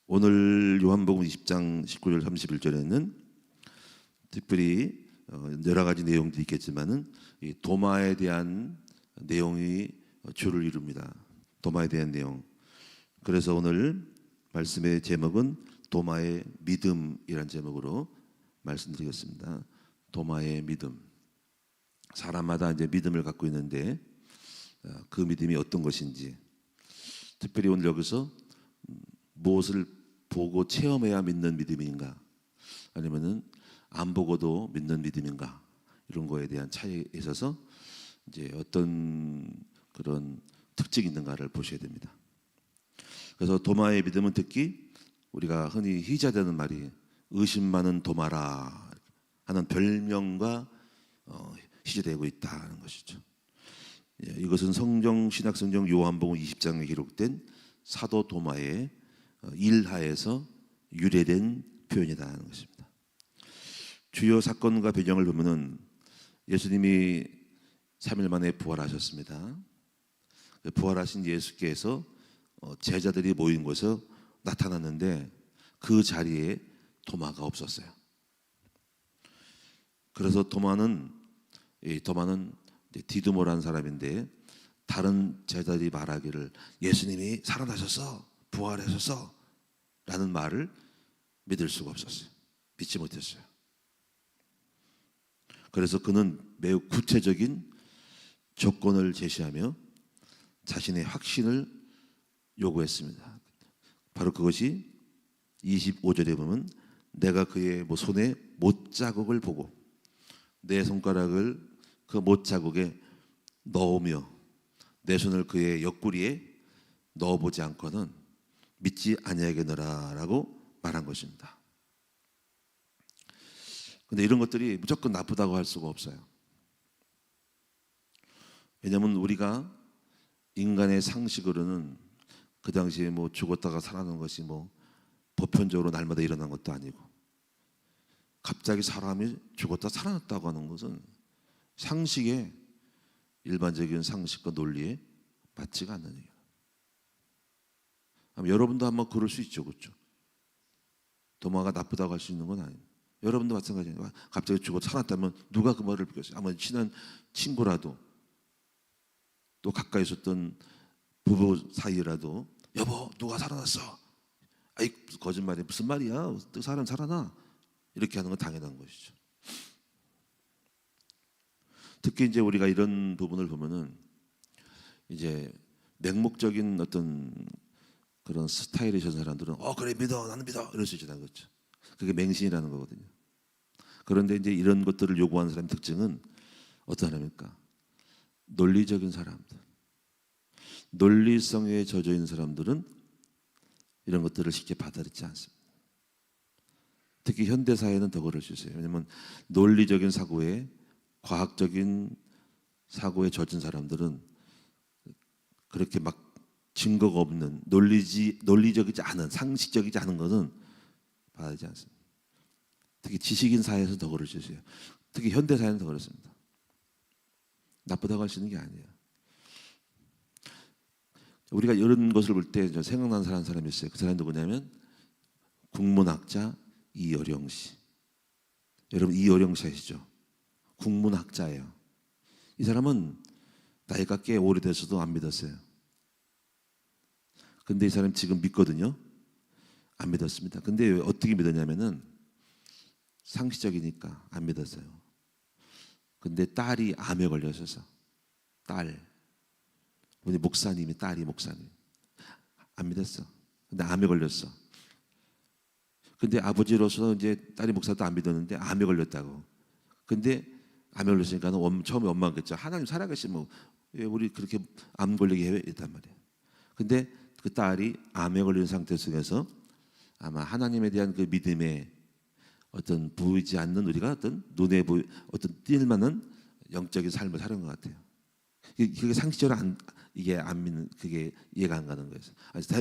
오늘 요한복음 20장 19절 31절에는 특별히 여러 가지 내용들이 있겠지만은 이 도마에 대한 내용이 주를 이룹니다. 도마에 대한 내용. 그래서 오늘 말씀의 제목은 도마의 믿음이란 제목으로 말씀드리겠습니다. 도마의 믿음. 사람마다 이제 믿음을 갖고 있는데 그 믿음이 어떤 것인지, 특별히 오늘 여기서 무엇을 보고 체험해야 믿는 믿음인가, 아니면은 안 보고도 믿는 믿음인가, 이런 거에 대한 차이에 있어서 이제 어떤 그런 특징이 있는가를 보셔야 됩니다. 그래서 도마의 믿음은 특히 우리가 흔히 희자되는 말이 의심 많은 도마라 하는 별명과 희재되고 있다는 것이죠. 이것은 신약성경 요한복음 20장에 기록된 사도 도마의 일하에서 유래된 표현이라는 것입니다. 주요 사건과 배경을 보면은 예수님이 3일 만에 부활하셨습니다. 부활하신 예수께서 제자들이 모인 곳에 나타났는데 그 자리에 도마가 없었어요. 그래서 도마는 디두모라는 사람인데, 다른 제자들이 말하기를 예수님이 살아나셔서 부활하셔서 라는 말을 믿을 수가 없었어요. 믿지 못했어요. 그래서 그는 매우 구체적인 조건을 제시하며 자신의 확신을 요구했습니다. 바로 그것이 25절에 보면 내가 그의 손에 못자국을 보고 내 손가락을 그 못자국에 넣으며 내 손을 그의 옆구리에 넣어보지 않고는 믿지 아니하겠노라 라고 말한 것입니다. 근데 이런 것들이 무조건 나쁘다고 할 수가 없어요. 왜냐하면 우리가 인간의 상식으로는 그 당시에 죽었다가 살아나는 것이 보편적으로 날마다 일어난 것도 아니고, 갑자기 사람이 죽었다 살아났다고 하는 것은 상식에, 일반적인 상식과 논리에 맞지가 않는 얘기예요. 여러분도 한번 그럴 수 있죠, 그렇죠? 도마가 나쁘다고 할 수 있는 건 아니에요. 여러분도 마찬가지예요. 갑자기 죽어 살았다면 누가 그 말을 믿겠어요? 아마 친한 친구라도, 또 가까이 있었던 부부 사이라도 여보 누가 살아났어? 아이 거짓말이야, 무슨 말이야, 또 사람 살아나, 이렇게 하는 건 당연한 것이죠. 특히 이제 우리가 이런 부분을 보면은 이제 맹목적인 어떤 그런 스타일이신 사람들은 그래 믿어, 나는 믿어, 이럴 수 있잖아요, 그렇죠? 그게 맹신이라는 거거든요. 그런데 이제 이런 것들을 요구하는 사람의 특징은 어떤 사람입니까? 논리적인 사람들, 논리성에 젖어 있는 사람들은 이런 것들을 쉽게 받아들이지 않습니다. 특히 현대 사회는 더 그럴 수 있어요. 왜냐하면 논리적인 사고에, 과학적인 사고에 젖은 사람들은 그렇게 막 증거가 없는, 논리적이지 않은, 상식적이지 않은 것은 받아들이지 않습니다. 특히 지식인 사회에서 더 그럴 수 있어요. 특히 현대 사회는 더 그렇습니다. 나쁘다고 할 수 있는 게 아니에요. 우리가 이런 것을 볼 때 생각나는 사람이 있어요. 그 사람이 누구냐면 국문학자 이어령 씨. 여러분 이어령 씨 아시죠? 국문학자예요. 이 사람은 나이가 꽤 오래돼서도 안 믿었어요. 근데 이 사람 지금 믿거든요. 안 믿었습니다. 근데 어떻게 믿었냐면은 상식적이니까 안 믿었어요. 근데 딸이 암에 걸려서, 우리 목사님이, 딸이 목사님, 안 믿었어. 근데 암에 걸렸어. 근데 아버지로서 이제 딸이 목사도 안 믿었는데 암에 걸렸다고. 근데 암에 걸렸으니까 처음에 원망했겠죠. 하나님 살아계시면 왜 우리 그렇게 암 걸리게 해? 이랬단 말이에요. 근데 그 딸이 암에 걸린 상태 속에서 아마 하나님에 대한 그 믿음에 어떤 보이지 않는, 우리가 어떤 눈에 어떤 띌만한 영적인 삶을 사는 것 같아요. 그게 상식적으로 이게 안 믿는, 그게 이해가 안 가는 거예요.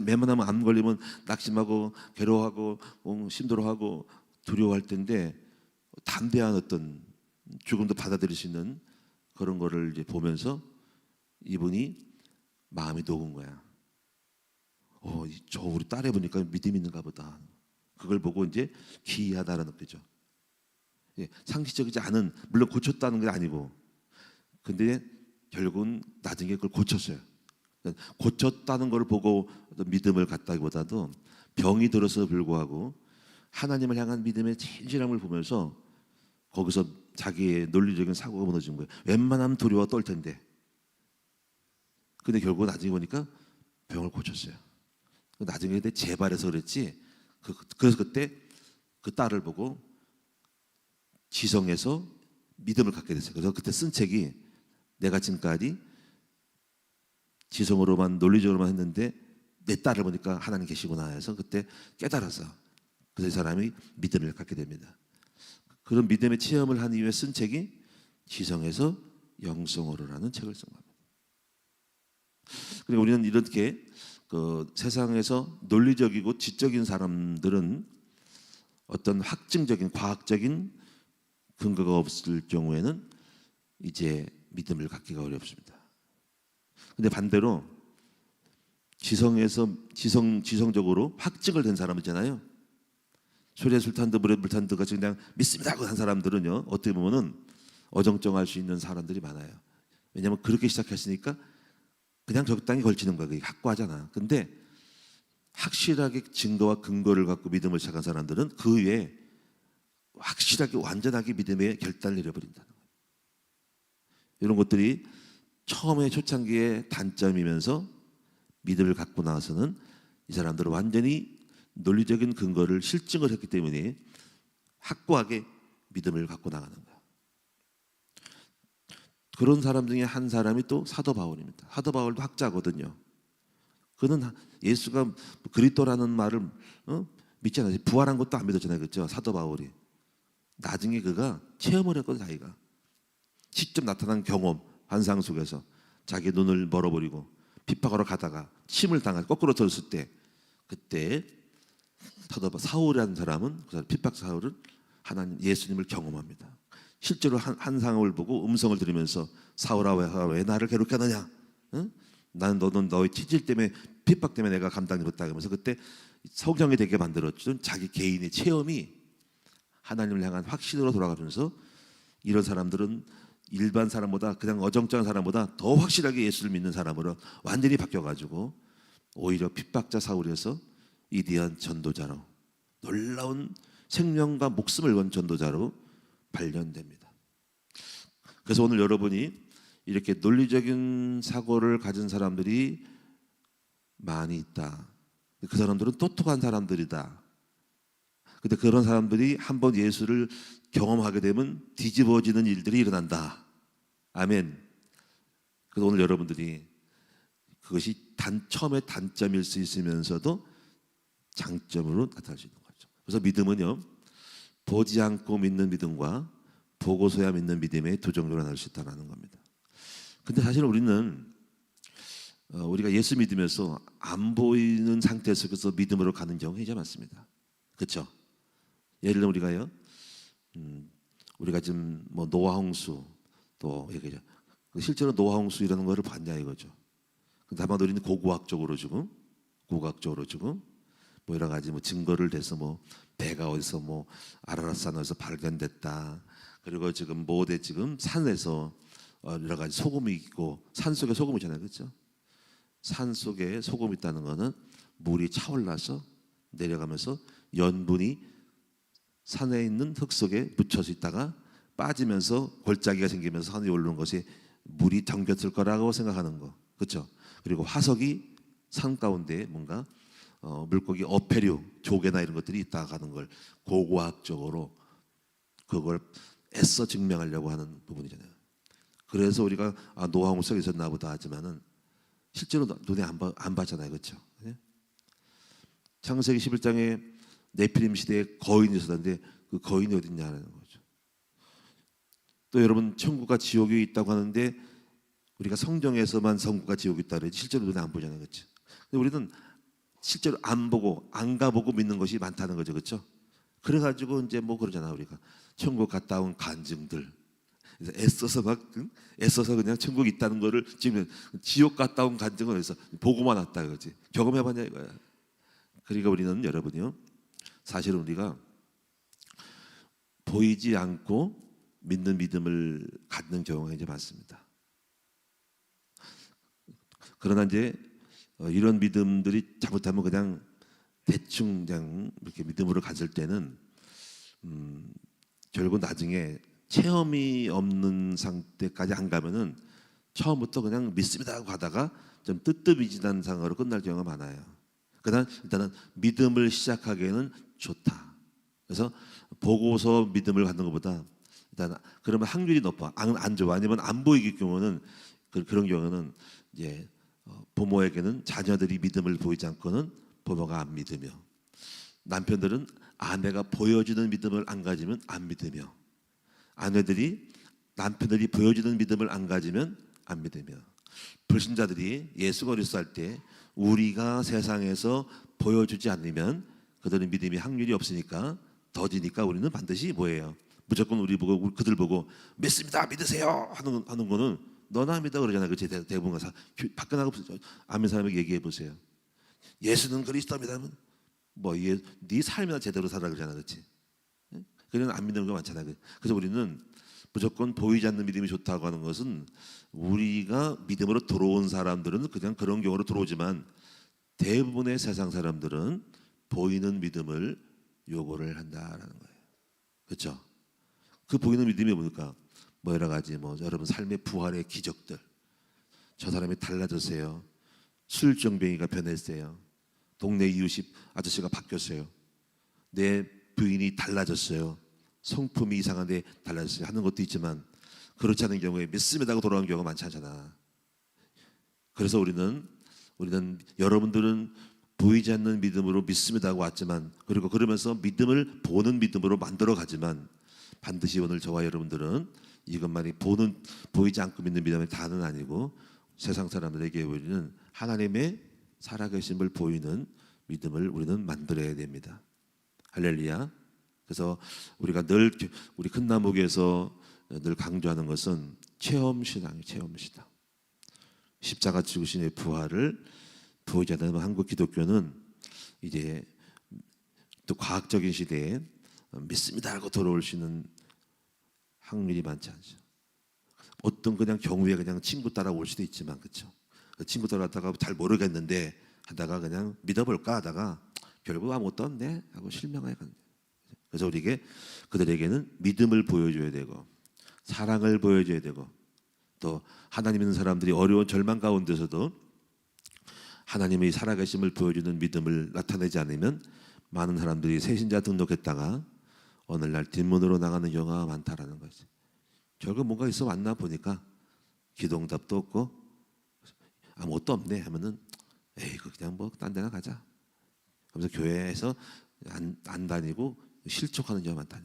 웬만하면 암 걸리면 낙심하고 괴로워하고 힘들어하고 두려워할 텐데, 담대한 어떤 죽음도 받아들일 수 있는 그런 거를 이제 보면서 이분이 마음이 녹은 거야. 저 우리 딸 해보니까 믿음이 있는가 보다. 그걸 보고 이제 기이하다라는 거죠. 예, 상식적이지 않은, 물론 고쳤다는 게 아니고, 근데 결국은 나중에 그걸 고쳤어요. 고쳤다는 걸 보고 믿음을 갖다기보다도 병이 들어서 불구하고 하나님을 향한 믿음의 진실함을 보면서 거기서 자기의 논리적인 사고가 무너진 거예요. 웬만하면 두려워 떨 텐데. 근데 결국 나중에 보니까 병을 고쳤어요. 나중에 재발해서 그랬지. 그래서 그때 그 딸을 보고 지성에서 믿음을 갖게 됐어요. 그래서 그때 쓴 책이, 내가 지금까지 지성으로만 논리적으로만 했는데 내 딸을 보니까 하나님 계시구나 해서 그때 깨달아서 그래서 이 사람이 믿음을 갖게 됩니다. 그런 믿음의 체험을 한 이후에 쓴 책이 지성에서 영성으로라는 책을 쓴 겁니다. 그리고 우리는 이렇게 그 세상에서 논리적이고 지적인 사람들은 어떤 확증적인 과학적인 근거가 없을 경우에는 이제 믿음을 갖기가 어렵습니다. 근데 반대로 지성적으로 확증을 된 사람 있잖아요. 소리에 술탄도 물에 물탄도 같이 그냥 믿습니다 하고 한 사람들은요, 어떻게 보면은 어정쩡할 수 있는 사람들이 많아요. 왜냐하면 그렇게 시작했으니까 그냥 적당히 걸치는 거야. 그게 확고하잖아. 근데 확실하게 증거와 근거를 갖고 믿음을 시작한 사람들은 그 위에 확실하게 완전하게 믿음의 결단을 내려버린다는 거예요. 이런 것들이 처음에 초창기의 단점이면서 믿음을 갖고 나서는 이 사람들은 완전히 논리적인 근거를 실증을 했기 때문에 확고하게 믿음을 갖고 나가는 거예요. 그런 사람 중에 한 사람이 또 사도 바울입니다. 사도 바울도 학자거든요. 그는 예수가 그리스도라는 말을 믿지 않아요. 부활한 것도 안 믿었잖아요. 그렇죠? 사도 바울이. 나중에 그가 체험을 했거든. 자기가 직접 나타난 경험, 환상 속에서 자기 눈을 멀어버리고 핍박하러 가다가 침을 당하고 거꾸로 들었을 때, 그때 사도 사울이라는 사람은, 그 사람 핍박 사울은 하나님 예수님을 경험합니다. 실제로 환상을 보고 음성을 들으면서 사울아 왜 나를 괴롭게 하느냐? 응? 나는 너는 너의 체질 때문에 핍박 때문에 내가 감당이 못하다 하면서 그때 성경이 되게 만들었죠. 자기 개인의 체험이 하나님을 향한 확신으로 돌아가면서 이런 사람들은 일반 사람보다 그냥 어정쩡한 사람보다 더 확실하게 예수를 믿는 사람으로 완전히 바뀌어가지고 오히려 핍박자 사울에서 위대한 전도자로, 놀라운 생명과 목숨을 건 전도자로 발견됩니다. 그래서 오늘 여러분이 이렇게 논리적인 사고를 가진 사람들이 많이 있다. 그 사람들은 똑똑한 사람들이다. 근데 그런 사람들이 한번 예수를 경험하게 되면 뒤집어지는 일들이 일어난다. 아멘. 그래서 오늘 여러분들이 그것이 처음에 단점일 수 있으면서도 장점으로 나타날 수 있는 거죠. 그래서 믿음은요, 보지 않고 믿는 믿음과 보고서야 믿는 믿음의 두 종류로 나눌 수 있다는 겁니다. 근데 사실 우리는 우리가 예수 믿으면서 안 보이는 상태 속에서 믿음으로 가는 경우가 굉장히 많습니다. 그렇죠? 예를 들면 우리가 지금 뭐 노아 홍수 또 얘기죠. 실제로 노아 홍수 이라는 거를 봤냐 이거죠. 다만 우리는 고고학적으로 지금 뭐 여러 가지 뭐 증거를 대서 뭐 배가 어디서 뭐 아라랏산에서 발견됐다. 그리고 지금 모대 지금 산에서 여러 가지 소금이 있고, 산 속에 소금이 있잖아요, 그렇죠? 산 속에 소금이 있다는 거는 물이 차올라서 내려가면서 염분이 산에 있는 흙 속에 묻혀서 있다가 빠지면서 골짜기가 생기면서 산에 오르는 것이 물이 잠겼을 거라고 생각하는 거, 그렇죠? 그리고 화석이 산 가운데 뭔가 물고기 어패류, 조개나 이런 것들이 있다 하는 걸 고고학적으로 그걸 애써 증명하려고 하는 부분이잖아요. 그래서 우리가 노아 홍수가 있었나 보다 하지만은 실제로 눈에 안 봤잖아요, 그렇죠? 창세기 11장에 네피림 시대에 거인이 있었는데 그 거인이 어딨냐는 거죠. 또 여러분, 천국과 지옥이 있다고 하는데 우리가 성경에서만 천국과 지옥이 있다 그러지 실제로 눈에 안 보잖아요, 그렇죠? 근데 우리는 실제로 안 보고 안 가보고 믿는 것이 많다는 거죠, 그렇죠? 그래가지고 이제 뭐 그러잖아, 우리가 천국 갔다 온 간증들. 그래서 애써서 그냥 천국 있다는 거를 지금 지옥 갔다 온 간증을 해서 보고만 왔다 이거지. 경험해봤냐 이거야. 그러니까 우리는 여러분이요, 사실은 우리가 보이지 않고 믿는 믿음을 갖는 경우가 이제 많습니다. 그러나 이제 이런 믿음들이 잘못하면 그냥 대충 그냥 이렇게 믿음으로 가질 때는 결국 나중에 체험이 없는 상태까지 안 가면은 처음부터 그냥 믿습니다 하고 가다가 좀 뜨뜻미진한 상황으로 끝날 경우가 많아요. 그러나 일단은 믿음을 시작하기에는 좋다. 그래서 보고서 믿음을 갖는 것보다 일단 그러면 확률이 높아. 안 좋아. 아니면 안 보이기 경우는 그런 경우는 이제 부모에게는 자녀들이 믿음을 보이지 않고는 부모가 안 믿으며, 남편들은 아내가 보여주는 믿음을 안 가지면 안 믿으며, 아내들이 남편들이 보여주는 믿음을 안 가지면 안 믿으며, 불신자들이 예수 그리스도 할 때 우리가 세상에서 보여주지 않으면 그들은 믿음이 확률이 없으니까 더디니까 우리는 반드시 뭐예요? 무조건 우리 보고 그들 보고 믿습니다 믿으세요 하는 거는 너나 믿어 그러잖아요. 그 대부분 가서 밖에 나가 아멘 사람에게 얘기해 보세요. 예수는 그리스도입니다. 네 삶이나 제대로 살아 그러잖아, 그렇지? 그냥 안 믿는 거 많잖아. 그래서 우리는 무조건 보이지 않는 믿음이 좋다고 하는 것은 우리가 믿음으로 들어온 사람들은 그냥 그런 경우로 들어오지만 대부분의 세상 사람들은 보이는 믿음을 요구를 한다라는 거예요. 그렇죠? 그 보이는 믿음이 뭡니까? 여러 가지 여러분 삶의 부활의 기적들. 저 사람이 달라졌어요. 술병뱅이가 변했어요. 동네 이웃이 아저씨가 바뀌었어요. 내 부인이 달라졌어요. 성품이 이상한데 달라졌어요 하는 것도 있지만, 그렇지 않은 경우에 믿습니다 하고 돌아오는 경우가 많지 않잖아. 그래서 우리는 여러분들은 보이지 않는 믿음으로 믿습니다 하고 왔지만, 그리고 그러면서 믿음을 보는 믿음으로 만들어 가지만, 반드시 오늘 저와 여러분들은 이것만이 보이지 않고 믿는 믿음의 다는 아니고 세상 사람들에게 우리는 하나님의 살아계심을 보이는 믿음을 우리는 만들어야 됩니다. 할렐루야. 그래서 우리가 늘 우리 큰 나무교에서 늘 강조하는 것은 체험신앙이에요. 체험신앙. 십자가 죽으신의 부활을 보이지 않는 한국 기독교는 이제 또 과학적인 시대에 믿습니다 하고 돌아올 수 있는 확률이 많지 않죠. 어떤 그냥 경우에 그냥 친구 따라올 수도 있지만, 그렇죠? 친구 따라다가 잘 모르겠는데 하다가 그냥 믿어볼까 하다가 결국 아무것도 없네 하고 실명하게 간다. 그래서 그들에게는 믿음을 보여줘야 되고 사랑을 보여줘야 되고, 또 하나님 있는 사람들이 어려운 절망 가운데서도 하나님의 살아계심을 보여주는 믿음을 나타내지 않으면 많은 사람들이 새신자 등록했다가 오늘날 뒷문으로 나가는 경우가 많다라는 거지. 결국 뭔가 있어 왔나 보니까 기도응답도 없고 아무것도 없네 하면은 에이 그냥 딴 데나 가자. 그래서 교회에서 안 다니고 실족하는 경우가 많다.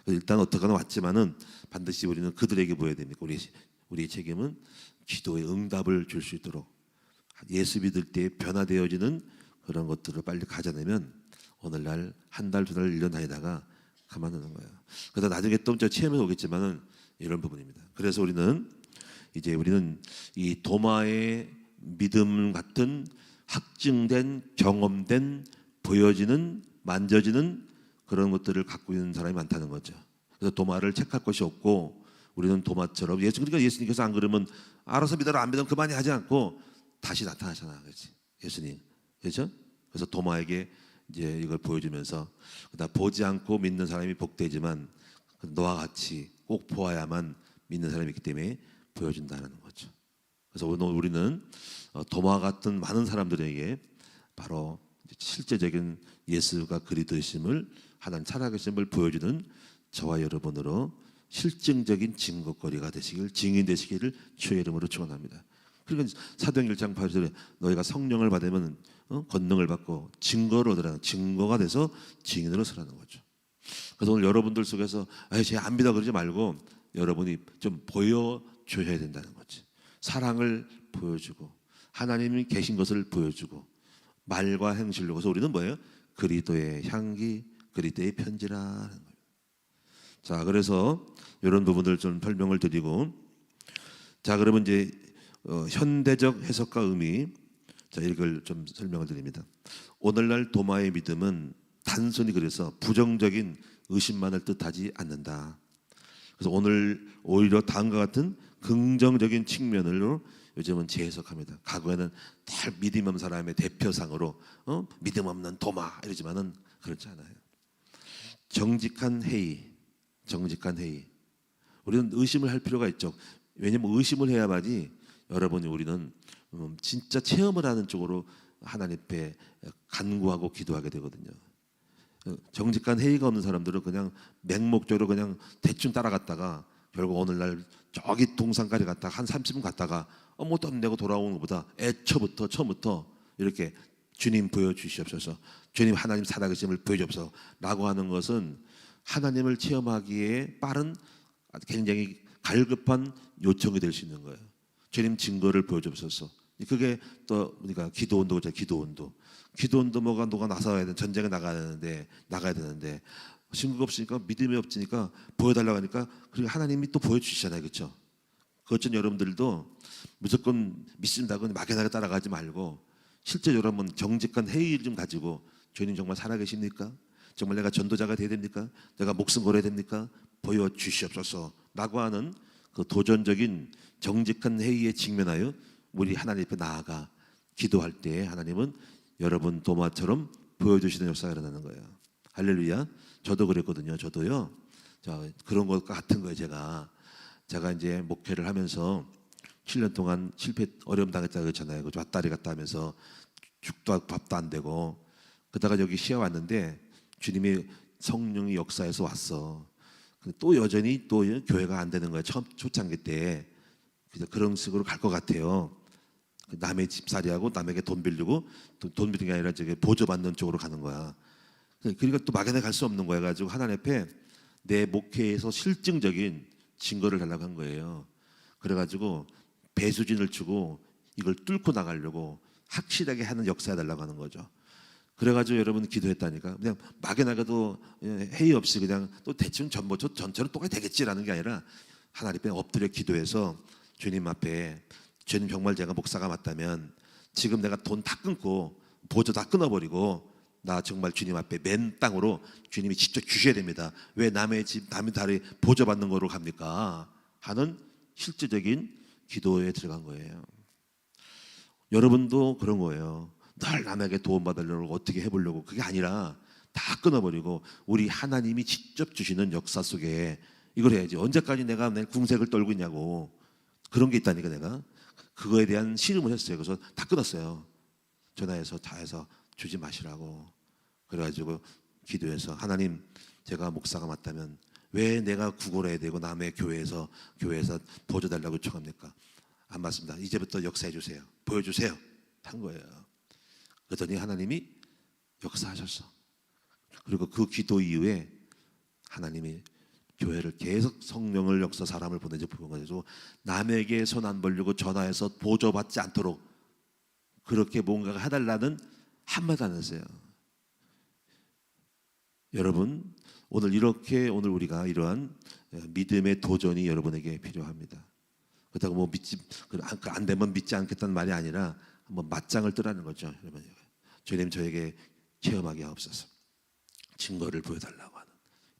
일단 어떻게나 왔지만은 반드시 우리는 그들에게 보여야 됩니까? 우리의 책임은 기도의 응답을 줄 수 있도록 예수 믿을 때 변화되어지는 그런 것들을 빨리 가져내면 오늘날 한 달, 두 달, 1년 다니다가 그만두는 거예요. 그래서 나중에 또 체험에 오겠지만은 이런 부분입니다. 그래서 우리는 이 도마의 믿음 같은 확증된, 경험된, 보여지는, 만져지는 그런 것들을 갖고 있는 사람이 많다는 거죠. 그래서 도마를 체크할 것이 없고 우리는 도마처럼 그러니까 예수님께서 안 그러면 알아서 믿어라 안 믿으면 그만이 하지 않고 다시 나타나잖아, 그렇지? 예수님, 그렇죠? 그래서 도마에게 이제 이걸 보여주면서 보지 않고 믿는 사람이 복되지만 너와 같이 꼭 보아야만 믿는 사람이 있기 때문에 보여준다는 거죠. 그래서 오늘 우리는 도마 같은 많은 사람들에게 바로 실제적인 예수가 그리스도이심을 하나님 살아계심을 보여주는 저와 여러분으로 실증적인 증거거리가 되시길, 증인 되시기를 주의 이름으로 축원합니다. 그러니까 사도행 1장 8절에 너희가 성령을 받으면 권능을 받고 증거를 얻으라는, 증거가 돼서 증인으로 서라는 거죠. 그래서 오늘 여러분들 속에서 쟤 안 믿어 그러지 말고 여러분이 좀 보여줘야 된다는 거지. 사랑을 보여주고 하나님이 계신 것을 보여주고 말과 행실로. 그래서 우리는 뭐예요? 그리스도의 향기, 그리스도의 편지라는 거예요. 자, 그래서 이런 부분들 좀 설명을 드리고, 자, 그러면 이제 현대적 해석과 의미, 자, 이걸 좀 설명을 드립니다. 오늘날 도마의 믿음은 단순히 그래서 부정적인 의심만을 뜻하지 않는다. 그래서 오늘 오히려 다음과 같은 긍정적인 측면으로 요즘은 재해석합니다. 과거에는 다 믿음 없는 사람의 대표상으로 믿음 없는 도마 이러지만은 그렇지 않아요. 정직한 회의, 정직한 회의. 우리는 의심을 할 필요가 있죠. 왜냐하면 의심을 해야만이 여러분이 우리는 진짜 체험을 하는 쪽으로 하나님 앞에 간구하고 기도하게 되거든요. 정직한 회의가 없는 사람들은 그냥 맹목적으로 그냥 대충 따라갔다가 결국 오늘날 저기 동산까지 갔다가 한 30분 갔다가 아무것도 안 내고 돌아오는 것보다 애초부터 처음부터 이렇게 주님 보여주시옵소서, 주님 하나님 살아계심을 보여주옵소서 라고 하는 것은 하나님을 체험하기에 빠른 굉장히 갈급한 요청이 될 수 있는 거예요. 주님 증거를 보여주옵소서. 그게 또 우리가 기도운동이죠. 기도운동 뭐가 나서야 되는, 전쟁에 나가야 되는데 증거가 없으니까, 믿음이 없으니까 보여달라고 하니까 그리고 하나님이 또 보여주시잖아요. 그렇죠? 그것처럼 여러분들도 무조건 믿습니다고 막연하게 따라가지 말고 실제 여러분 정직한 회의를 좀 가지고, 주님 정말 살아계십니까? 정말 내가 전도자가 돼야 됩니까? 내가 목숨 걸어야 됩니까? 보여주시옵소서 라고 하는 그 도전적인 정직한 회의에 직면하여 우리 하나님 앞에 나아가 기도할 때 하나님은 여러분 도마처럼 보여주시는 역사가 일어나는 거예요. 할렐루야. 저도 그랬거든요. 저도요. 자, 그런 것 같은 거예요. 제가 이제 목회를 하면서 7년 동안 어려움 당했다고 그랬잖아요. 그 왔다리 갔다 하면서 죽도 밥도 안 되고, 그러다가 여기 시야 왔는데 주님의 성령이 역사에서 왔어. 근데 또 여전히 또 교회가 안 되는 거예요. 초창기 때. 그런 식으로 갈 것 같아요. 남의 집살이하고 남에게 돈 빌리고, 돈 빌리는 게 아니라 저기 보조받는 쪽으로 가는 거야. 그러니까 또 막연하게 갈 수 없는 거야. 가지고 하나님 앞에 내 목회에서 실증적인 증거를 달라고 한 거예요. 그래가지고 배수진을 주고 이걸 뚫고 나가려고 확실하게 하는 역사 해달라고 하는 거죠. 그래가지고 여러분 기도했다니까. 그냥 막연하게도 회의 없이 그냥 또 대충 전처럼 똑같이 되겠지라는 게 아니라 하나님 앞에 엎드려 기도해서 주님 앞에, 주님 정말 제가 목사가 맞다면 지금 내가 돈 다 끊고 보조 다 끊어버리고 나 정말 주님 앞에 맨 땅으로 주님이 직접 주셔야 됩니다. 왜 남의 집 남의 다리 보조 받는 거로 갑니까? 하는 실제적인 기도에 들어간 거예요. 여러분도 그런 거예요. 늘 남에게 도움받으려고 어떻게 해보려고, 그게 아니라 다 끊어버리고 우리 하나님이 직접 주시는 역사 속에 이걸 해야지. 언제까지 내가 내 궁색을 떨고 있냐고. 그런 게 있다니까. 내가 그거에 대한 씨름을 했어요. 그래서 다 끊었어요. 전화해서 다 해서 주지 마시라고. 그래가지고 기도해서, 하나님 제가 목사가 맞다면 왜 내가 구걸해야 되고 남의 교회에서 보여달라고 요청합니까? 안 맞습니다. 이제부터 역사해 주세요. 보여주세요. 한 거예요. 그랬더니 하나님이 역사하셨어. 그리고 그 기도 이후에 하나님이 교회를 계속 성령을 역사, 사람을 보내서 남에게 손 안 벌리고 전화해서 보조받지 않도록 그렇게 뭔가 해달라는 한마디 안 했어요. 여러분, 오늘 우리가 이러한 믿음의 도전이 여러분에게 필요합니다. 그렇다고 뭐 안 되면 믿지 않겠다는 말이 아니라 한번 맞짱을 뜨라는 거죠. 여러분, 주님 저에게 체험하게 하옵소서. 증거를 보여달라고 하는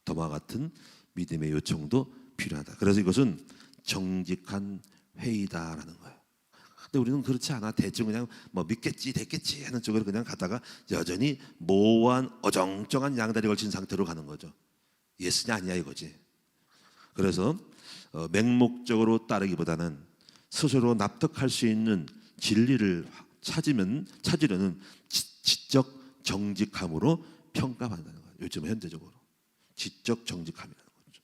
도마 같은 믿음의 요청도 필요하다. 그래서 이것은 정직한 회의다라는 거예요. 근데 우리는 그렇지 않아. 대충 그냥 뭐 믿겠지 됐겠지 하는 쪽으로 그냥 가다가 여전히 모호한 어정쩡한 양다리 걸친 상태로 가는 거죠. 예스냐 아니야 이거지. 그래서 맹목적으로 따르기보다는 스스로 납득할 수 있는 진리를 찾으려는 지적 정직함으로 평가한다는 거예요. 요즘 현대적으로 지적 정직함이라는 거죠.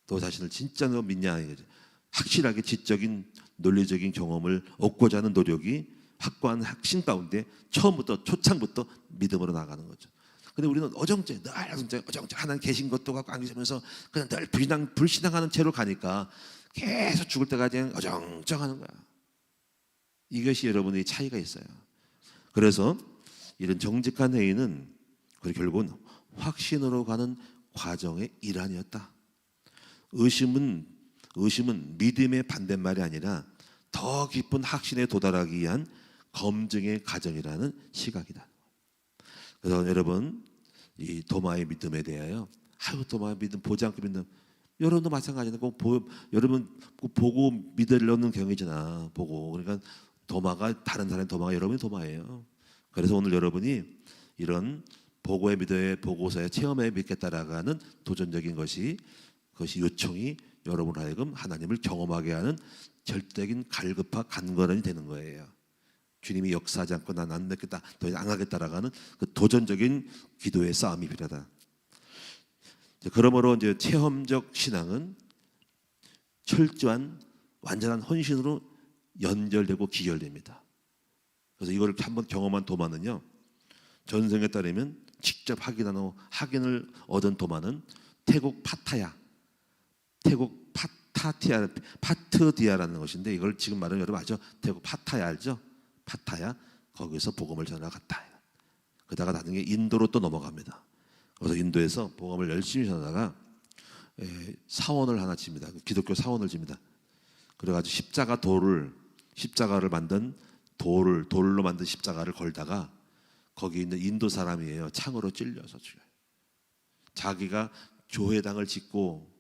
너 자신을 진짜 너 믿냐 이거죠. 확실하게 지적인 논리적인 경험을 얻고자 하는 노력이 확고한 확신 가운데 초창부터 믿음으로 나가는 거죠. 근데 우리는 어정쩡 하나님 계신 것도 갖고 안 계시면서 그냥 늘 불신앙하는 채로 가니까 계속 죽을 때까지 어정쩡하는 거야. 이것이 여러분의 차이가 있어요. 그래서 이런 정직한 회의는 결국은 확신으로 가는 과정의 일환이었다. 의심은 믿음의 반대말이 아니라 더 깊은 확신에 도달하기 위한 검증의 과정이라는 시각이다. 그래서 여러분 이 도마의 믿음에 대하여 도마의 믿음 보지 않고 믿는 여러분도 마찬가지인데 여러분 꼭 보고 믿으려는 경우이잖아. 보고 그러니까 도마가 다른 사람의 도마가 여러분의 도마예요. 그래서 오늘 여러분이 이런 보고의 믿음의 보고서의 체험에 믿겠다라고 하는 도전적인 그것이 요청이 여러분 하여금 하나님을 경험하게 하는 절대적인 갈급화 간건이 되는 거예요. 주님이 역사하지 않고 난 안 믿겠다, 더 이상 안 하겠다라고 하는 그 도전적인 기도의 싸움이 필요하다. 그러므로 이제 체험적 신앙은 철저한 완전한 헌신으로 연결되고 기결됩니다. 그래서 이걸 한번 경험한 도마는요, 전승에 따르면 직접 확인을 얻은 도마는 태국 파트디아라는 것인데, 이걸 지금 말하면 여러분 아죠? 태국 파타야 알죠? 파타야, 거기서 복음을 전하러 갔다. 그러다가 나중에 인도로 또 넘어갑니다. 그래서 인도에서 복음을 열심히 전하다가 사원을 하나 칩니다. 기독교 사원을 집니다. 그래가지고 십자가를 만든 돌로 만든 십자가를 걸다가 거기 있는 인도 사람이에요. 창으로 찔려서 죽여요. 자기가 교회당을 짓고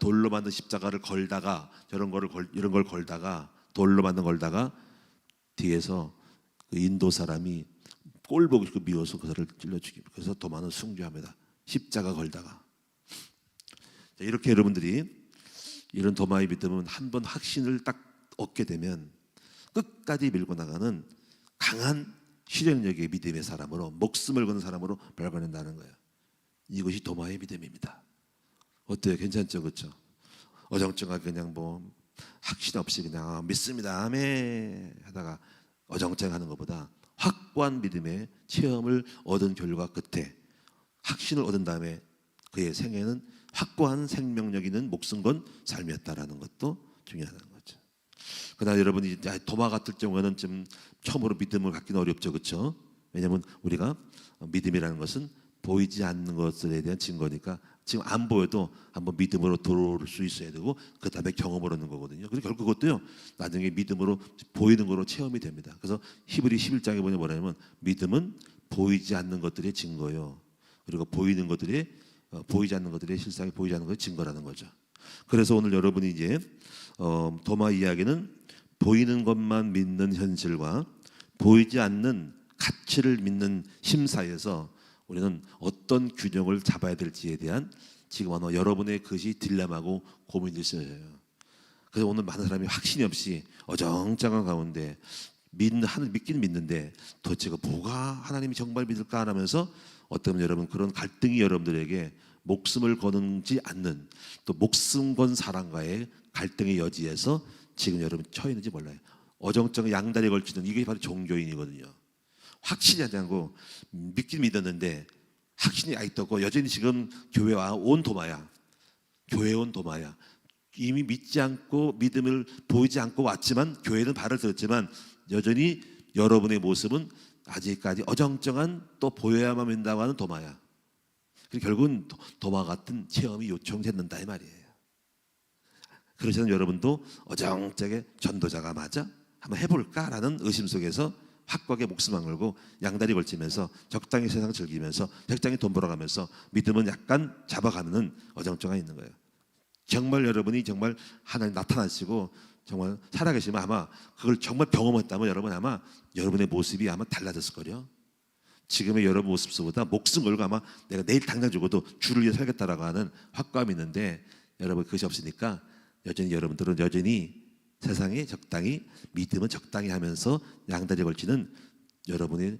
돌로 만든 십자가를 걸다가 이런 걸 걸다가 돌로 만든 걸다가 뒤에서 그 인도 사람이 꼴 보기 미워서 그들을 찔러 죽입니다. 그래서 도마는 숭죄합니다. 십자가 걸다가. 자, 이렇게 여러분들이 이런 도마의 믿음은 한번 확신을 딱 얻게 되면 끝까지 밀고 나가는 강한 실행력의 믿음의 사람으로, 목숨을 거는 사람으로 발견된다는 거예요. 이것이 도마의 믿음입니다. 어때요? 괜찮죠? 그렇죠? 어정쩡하게 그냥 확신 없이 그냥 믿습니다, 아멘 하다가 어정쩡하는 것보다 확고한 믿음의 체험을 얻은 결과 끝에 확신을 얻은 다음에 그의 생애는 확고한 생명력 있는 목숨 건 삶이었다라는 것도 중요하다는 거죠. 그러나 여러분이 도마 같을 경우에는 좀 처음으로 믿음을 갖기는 어렵죠, 그렇죠? 왜냐하면 우리가 믿음이라는 것은 보이지 않는 것에 대한 증거니까 지금 안 보여도 한번 믿음으로 들어올 수 있어야 되고 그 다음에 경험을 얻는 거거든요. 그래서 결국 그것도요, 나중에 믿음으로 보이는 거로 체험이 됩니다. 그래서 히브리 11장에 보면 뭐냐면 믿음은 보이지 않는 것들의 증거요. 그리고 보이지 않는 것들의 실상이 보이지 않는 것의 증거라는 거죠. 그래서 오늘 여러분이 이제 도마 이야기는 보이는 것만 믿는 현실과 보이지 않는 가치를 믿는 힘 사이에서 우리는 어떤 균형을 잡아야 될지에 대한 지금 여러분의 그것이 딜레마고 고민이 있어요. 그래서 오늘 많은 사람이 확신이 없이 어정쩡한 가운데 믿긴 믿는데 도대체 뭐가 하나님이 정말 믿을까 하면서 어쩌면 여러분 그런 갈등이 여러분들에게 목숨을 거는지 않는 또 목숨 건 사람과의 갈등의 여지에서 지금 여러분 처해 있는지 몰라요. 어정쩡한 양다리에 걸치는 이게 바로 종교인이거든요. 확신이 하지 않고 믿긴 믿었는데 확신이 아직도 없고 여전히 지금 교회에 온 도마야. 교회에 온 도마야. 이미 믿지 않고 믿음을 보이지 않고 왔지만 교회는 발을 들었지만 여전히 여러분의 모습은 아직까지 어정쩡한 또 보여야만 믿는다고 하는 도마야. 결국은 도마 같은 체험이 요청된다 이 말이에요. 그러시는 여러분도 어정쩡하게 전도자가 맞아? 한번 해볼까라는 의심 속에서 확고하게 목숨만 걸고 양다리 걸치면서 적당히 세상 즐기면서 적당히 돈 벌어가면서 믿음은 약간 잡아가는 어정쩡한 있는 거예요. 정말 여러분이 정말 하나님 나타나시고 정말 살아계시면 아마 그걸 정말 경험했다면 여러분 아마 여러분의 모습이 아마 달라졌을 거예요. 지금의 여러분 모습보다 목숨 걸고 아마 내가 내일 당장 죽어도 주를 위해 살겠다라고 하는 확고함이 있는데 여러분 그것이 없으니까 여러분들은 여전히 세상에 적당히 믿음은 적당히 하면서 양다리 걸치는 여러분의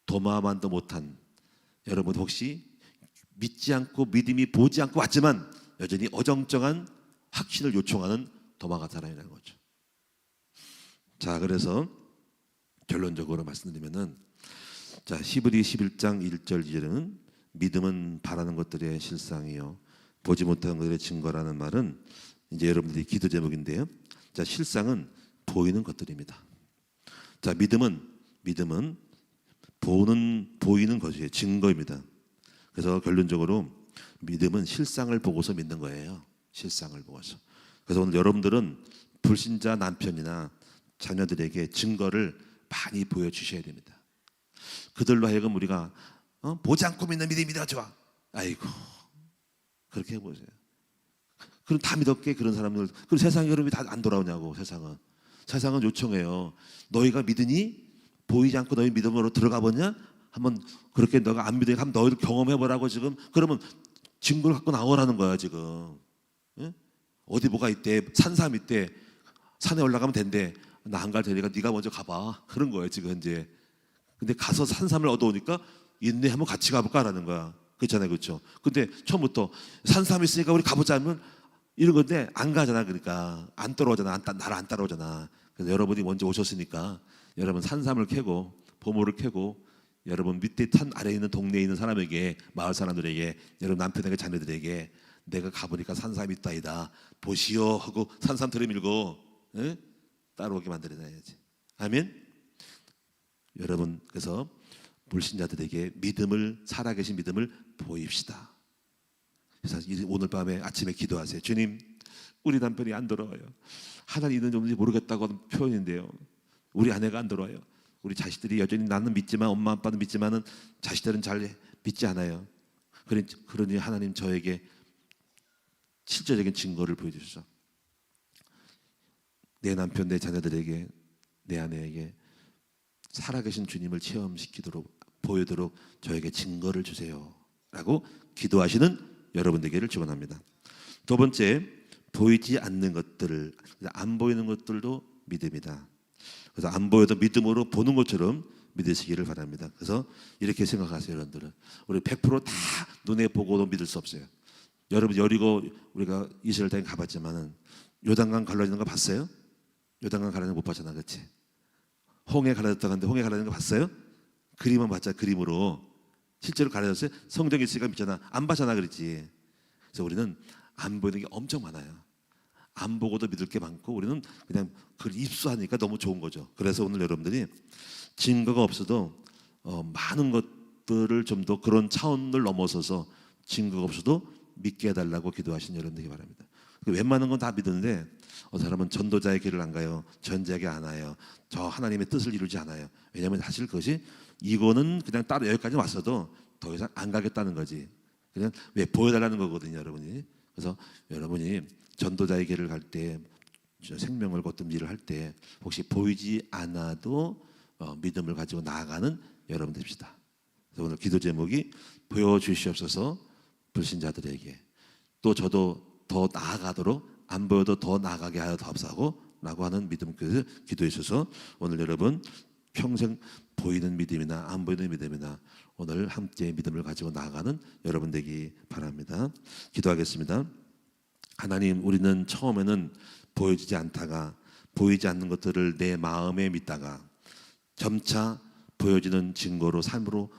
도마만도 못한 여러분 혹시 믿지 않고 믿음이 보지 않고 왔지만 여전히 어정쩡한 확신을 요청하는 도마 같은 사람이라는 거죠. 자, 그래서 결론적으로 말씀드리면은 자, 히브리 11장 1절 2절에는 믿음은 바라는 것들의 실상이요 보지 못하는 것들의 증거라는 말은 이제 여러분들이 기도 제목인데요. 자, 실상은 보이는 것들입니다. 자, 믿음은 보이는 것이에요. 증거입니다. 그래서 결론적으로 믿음은 실상을 보고서 믿는 거예요. 실상을 보고서. 그래서 오늘 여러분들은 불신자 남편이나 자녀들에게 증거를 많이 보여주셔야 됩니다. 그들로 하여금 우리가 보지 않고 믿는 믿음이다 좋아. 아이고 그렇게 해보세요. 그럼 다 믿었게 그런 사람들. 그럼 세상에 여러분이 다 안 돌아오냐고. 세상은 요청해요. 너희가 믿으니? 보이지 않고 너희 믿음으로 들어가 보냐? 한번 그렇게 너가 안 믿으니까 한번 너희를 경험해보라고 지금. 그러면 증거를 갖고 나오라는 거야 지금. 예? 어디 뭐가 있대, 산삼 있대, 산에 올라가면 된대. 나 안 갈 테니까 네가 먼저 가봐. 그런 거예요 지금 현재. 근데 가서 산삼을 얻어오니까 있네 한번 같이 가볼까라는 거야. 그렇잖아요, 그렇죠? 근데 처음부터 산삼 있으니까 우리 가보자 하면 이런 건데 안 가잖아. 그러니까 안 따라오잖아. 나를 안 따라오잖아. 그래서 여러분이 먼저 오셨으니까 여러분 산삼을 캐고 보물을 캐고 여러분 밑에 산 아래에 있는 동네에 있는 사람에게, 마을 사람들에게, 여러분 남편에게, 자녀들에게 내가 가보니까 산삼이 있다이다 보시오 하고 산삼 들이밀고 따라오게 만들어놔야지. 아멘. 여러분 그래서 불신자들에게 믿음을, 살아계신 믿음을 보입시다. 그래서 오늘 밤에 아침에 기도하세요. 주님, 우리 남편이 안 돌아와요. 하나님 있는지 없는지 모르겠다고 하는 표현인데요, 우리 아내가 안 돌아와요. 우리 자식들이 여전히 나는 믿지만, 엄마 아빠는 믿지만은 자식들은 잘 믿지 않아요. 그러니 하나님 저에게 실제적인 증거를 보여주셔서 내 남편, 내 자녀들에게, 내 아내에게 살아계신 주님을 체험시키도록, 보이도록 저에게 증거를 주세요 라고 기도하시는 여러분 되기를 축원합니다. 두 번째, 보이지 않는 것들을, 안 보이는 것들도 믿음이다. 그래서 안 보여도 믿음으로 보는 것처럼 믿으시기를 바랍니다. 그래서 이렇게 생각하세요. 여러분들은 우리 100%다 눈에 보고도 믿을 수 없어요. 여러분 여리고 우리가 이스라엘 땅에 가봤지만은 요단강 갈라지는 거 봤어요? 요단강 갈라지는 거 못 봤잖아, 그렇지? 홍해 갈라졌다고 하는데 홍해 갈라지는 거 봤어요? 그림만 봤잖아. 그림으로. 실제로 갈라졌어요? 성경에 있으니까 믿잖아. 안 봤잖아, 그랬지? 그래서 우리는 안 보이는 게 엄청 많아요. 안 보고도 믿을 게 많고 우리는 그냥 그걸 입수하니까 너무 좋은 거죠. 그래서 오늘 여러분들이 증거가 없어도 많은 것들을 좀 더 그런 차원을 넘어서서 증거가 없어도 믿게 해달라고 기도하시는 여러분들이 바랍니다. 웬만한 건 다 믿는데 사람은 전도자의 길을 안 가요. 전지하게 안 와요. 저 하나님의 뜻을 이루지 않아요. 왜냐하면 사실 그것이 이거는 그냥 따로 여기까지 왔어도 더 이상 안 가겠다는 거지. 그냥 왜 보여달라는 거거든요, 여러분이. 그래서 여러분이 전도자의 길을 갈 때, 생명을 걷든 일을 할 때 혹시 보이지 않아도 믿음을 가지고 나아가는 여러분 됩시다. 그래서 오늘 기도 제목이 보여주시옵소서 불신자들에게, 또 저도 더 나아가도록 안 보여도 더 나아가게 하여 주옵소서 라고 하는 믿음 기도해 주셔서 오늘 여러분 평생 보이는 믿음이나 안 보이는 믿음이나 오늘 함께 믿음을 가지고 나아가는 여러분 되기 바랍니다. 기도하겠습니다. 하나님, 우리는 처음에는 보여지지 않다가 보이지 않는 것들을 내 마음에 믿다가 점차 보여지는 증거로 삶으로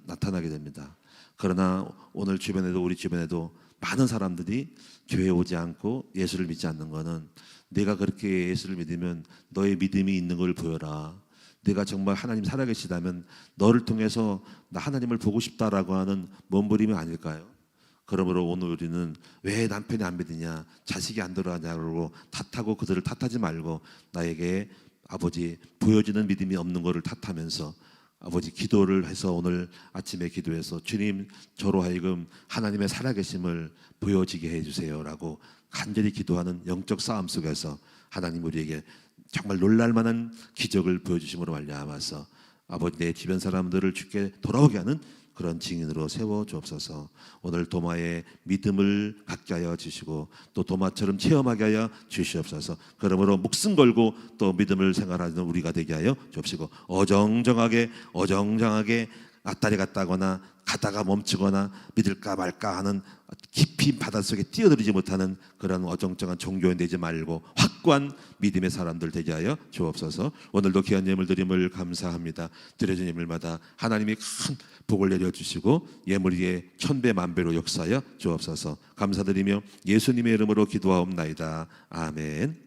나타나게 됩니다. 그러나 오늘 주변에도, 우리 주변에도 많은 사람들이 교회에 오지 않고 예수를 믿지 않는 것은, 내가 그렇게 예수를 믿으면 너의 믿음이 있는 걸 보여라, 내가 정말 하나님 살아계시다면 너를 통해서 나 하나님을 보고 싶다라고 하는 몸부림이 아닐까요? 그러므로 오늘 우리는 왜 남편이 안 믿느냐, 자식이 안 들어가냐고 탓하고 그들을 탓하지 말고 나에게 아버지 보여지는 믿음이 없는 것을 탓하면서 아버지 기도를 해서 오늘 아침에 기도해서 주님, 저로 하여금 하나님의 살아계심을 보여지게 해주세요라고 간절히 기도하는 영적 싸움 속에서 하나님 우리에게 정말 놀랄만한 기적을 보여주심으로 말미암아서 아버지 내 주변 사람들을 주께 돌아오게 하는 그런 증인으로 세워주옵소서. 오늘 도마의 믿음을 갖게 하여 주시고 또 도마처럼 체험하게 하여 주시옵소서. 그러므로 목숨 걸고 또 믿음을 생활하는 우리가 되게 하여 주옵시고, 어정쩡하게 앞다리 갔다거나 가다가 멈추거나 믿을까 말까 하는 깊이 바닷속에 뛰어들지 못하는 그런 어정쩡한 종교에 내지 말고 확고한 믿음의 사람들 되게 하여 주옵소서. 오늘도 귀한 예물 드림을 감사합니다. 드려진 예물마다 하나님이 큰 복을 내려주시고 예물 위에 천배 만배로 역사하여 주옵소서. 감사드리며 예수님의 이름으로 기도하옵나이다. 아멘.